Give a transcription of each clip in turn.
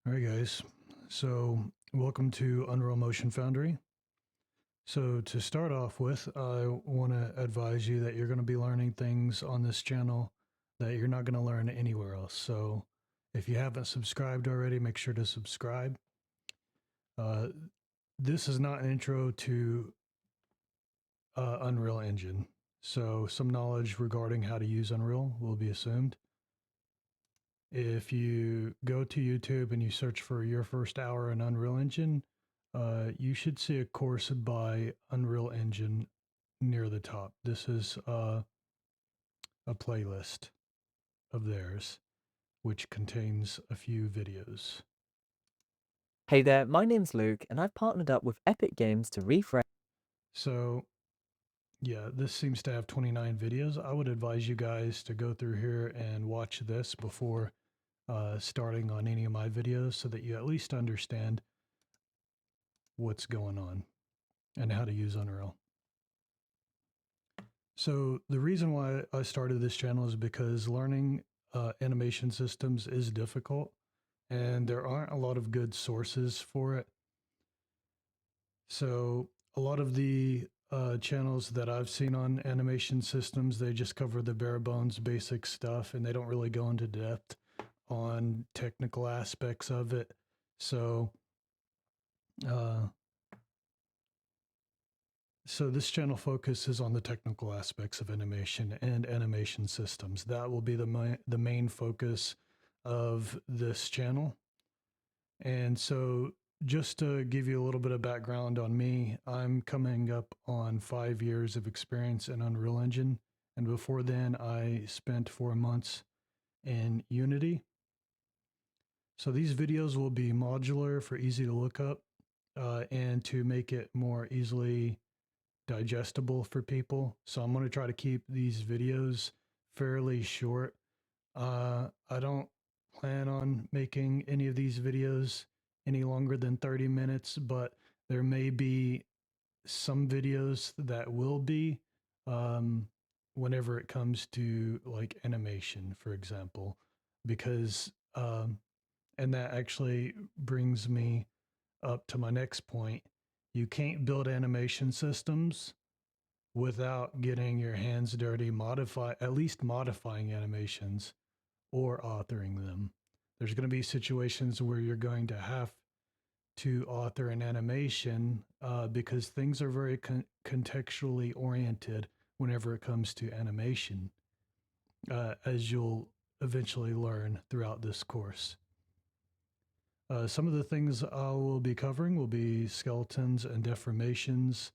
All right, guys. So, welcome to Unreal Motion Foundry. So, to start off with, I want to advise you that you're going to be learning things on this channel that you're not going to learn anywhere else. So, if you haven't subscribed already, make sure to subscribe. Uh, this is not an intro to Unreal Engine. So, some knowledge regarding how to use Unreal will be assumed. If you go to YouTube and you search for your first hour in Unreal Engine, you should see a course by Unreal Engine near the top. This is a playlist of theirs, which contains a few videos. Hey there, my name's Luke, and I've partnered up with Epic Games to refresh. So, yeah, this seems to have 29 videos. I would advise you guys to go through here and watch this before starting on any of my videos so that you at least understand what's going on and how to use Unreal. So the reason why I started this channel is because learning animation systems is difficult, and there aren't a lot of good sources for it. So a lot of the channels that I've seen on animation systems, they just cover the bare bones basic stuff, and they don't really go into depth on technical aspects of it. So uh, So this channel focuses on the technical aspects of animation and animation systems. That will be the main focus of this channel. And so just to give you a little bit of background on me, I'm coming up on 5 years of experience in Unreal Engine. And before then, I spent 4 months in Unity. So these videos will be modular for easy to look up and to make it more easily digestible for people. So I'm going to try to keep these videos fairly short. I don't plan on making any of these videos any longer than 30 minutes, but there may be some videos that will be um, whenever it comes to like animation, for example, because, and that actually brings me up to my next point. You can't build animation systems without getting your hands dirty, at least modifying animations or authoring them. There's going to be situations where you're going to have to author an animation because things are very contextually oriented whenever it comes to animation, as you'll eventually learn throughout this course. Some of the things I will be covering will be skeletons and deformations,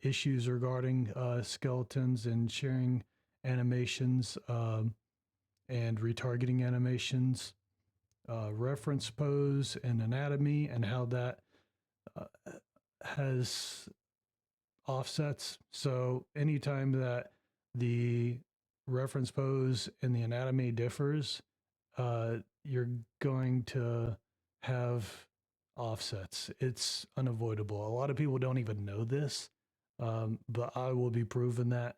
issues regarding skeletons and sharing animations and retargeting animations, reference pose and anatomy, and how that uh, has offsets. So, anytime that the reference pose and the anatomy differs, you're going to have offsets. It's unavoidable. A lot of people don't even know this, but I will be proving that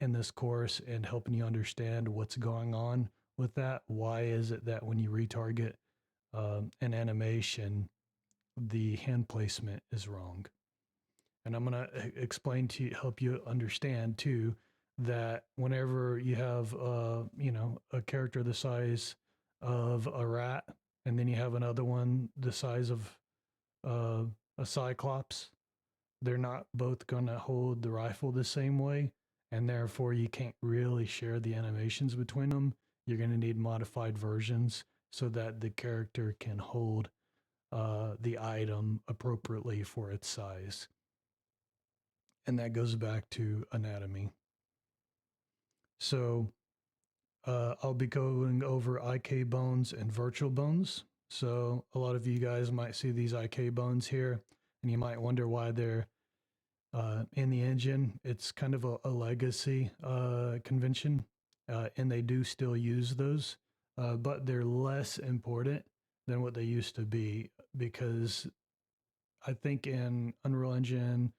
in this course and helping you understand what's going on with that. Why is it that when you retarget an animation, the hand placement is wrong? And I'm going to explain to you, help you understand too, that whenever you have, a character the size of a rat, and then you have another one the size of uh, a cyclops, they're not both going to hold the rifle the same way, and therefore you can't really share the animations between them. You're going to need modified versions so that the character can hold the item appropriately for its size. And that goes back to anatomy. So I'll be going over IK bones and virtual bones. So a lot of you guys might see these IK bones here, and you might wonder why they're in the engine. It's kind of a legacy convention, and they do still use those, but they're less important than what they used to be because I think in Unreal Engine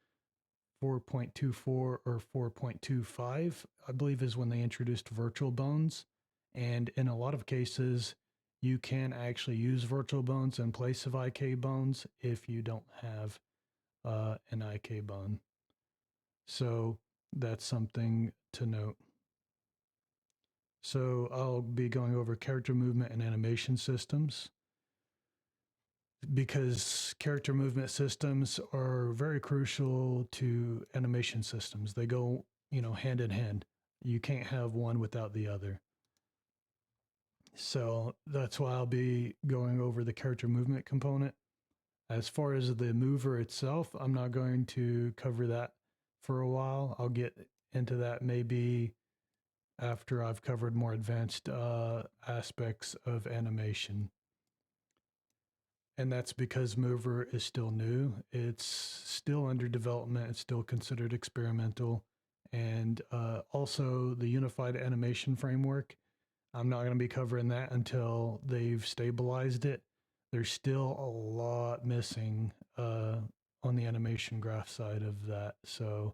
4.24 or 4.25, I believe, is when they introduced virtual bones. And in a lot of cases, you can actually use virtual bones in place of IK bones if you don't have an IK bone. So that's something to note. So I'll be going over character movement and animation systems because character movement systems are very crucial to animation systems. They go, hand in hand. You can't have one without the other. So that's why I'll be going over the character movement component. As far as the mover itself, I'm not going to cover that for a while. I'll get into that maybe after I've covered more advanced aspects of animation. And that's because Mover is still new. It's still under development. It's still considered experimental. And also the unified animation framework. I'm not going to be covering that until they've stabilized it. There's still a lot missing on the animation graph side of that. So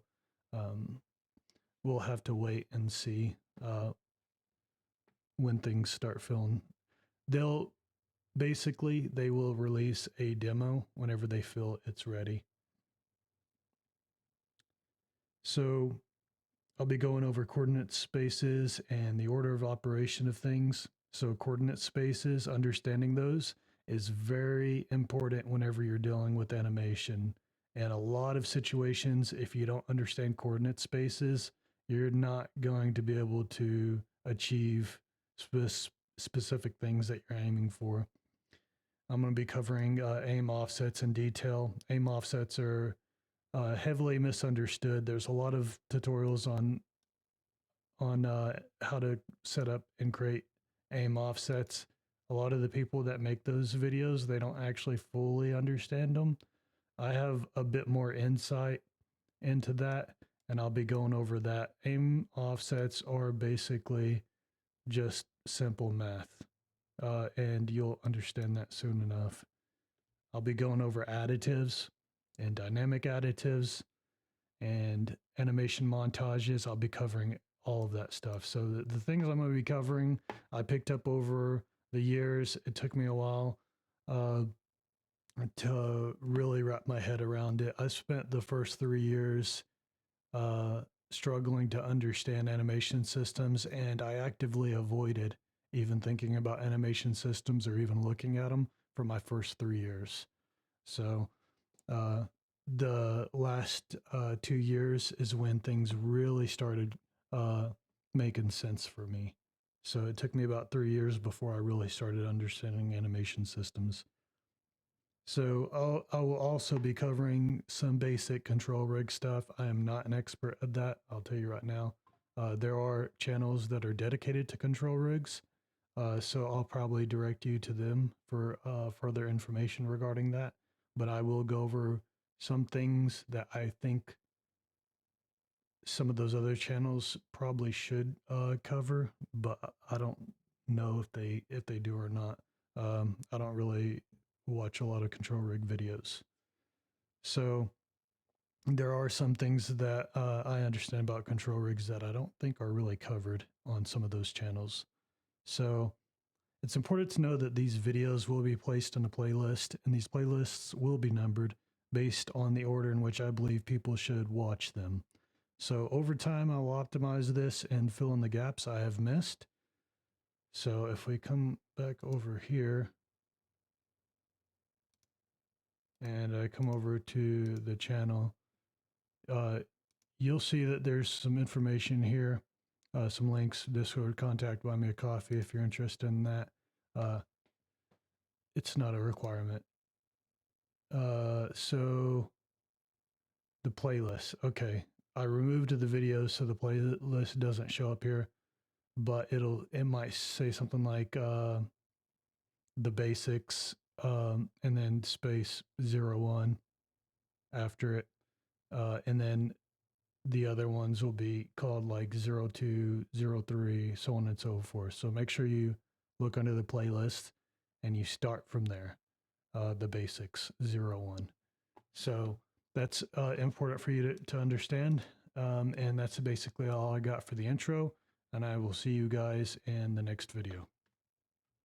we'll have to wait and see when things start feeling. They will release a demo whenever they feel it's ready. So I'll be going over coordinate spaces and the order of operation of things. So coordinate spaces, understanding those is very important whenever you're dealing with animation. And a lot of situations, if you don't understand coordinate spaces, you're not going to be able to achieve specific things that you're aiming for. I'm going to be covering aim offsets in detail. Aim offsets are heavily misunderstood. There's a lot of tutorials on how to set up and create aim offsets. A lot of the people that make those videos, they don't actually fully understand them. I have a bit more insight into that, and I'll be going over that. Aim offsets are basically just simple math. And you'll understand that soon enough. I'll be going over additives and dynamic additives and animation montages. I'll be covering all of that stuff. So the things I'm going to be covering, I picked up over the years. It took me a while to really wrap my head around it. I spent the first 3 years struggling to understand animation systems, and I actively avoided even thinking about animation systems or even looking at them for my first 3 years. So the last 2 years is when things really started making sense for me. So it took me about 3 years before I really started understanding animation systems. So I will also be covering some basic control rig stuff. I am not an expert at that. I'll tell you right now. There are channels that are dedicated to control rigs. So I'll probably direct you to them for further information regarding that. But I will go over some things that I think some of those other channels probably should cover, but I don't know if they do or not. I don't really watch a lot of control rig videos. So there are some things that I understand about control rigs that I don't think are really covered on some of those channels. So it's important to know that these videos will be placed in a playlist, and these playlists will be numbered based on the order in which I believe people should watch them. So over time, I will optimize this and fill in the gaps I have missed. So if we come back over here and I come over to the channel, you'll see that there's some information here, some links, Discord, contact, buy me a coffee if you're interested in that. It's not a requirement. So the playlist, okay. I removed the videos so the playlist doesn't show up here, but it might say something like the basics and then space 01 after it. And then the other ones will be called like 02, 03, so on and so forth. So make sure you look under the playlist and you start from there, the basics 01. So that's important for you to understand. And that's basically all I got for the intro. And I will see you guys in the next video.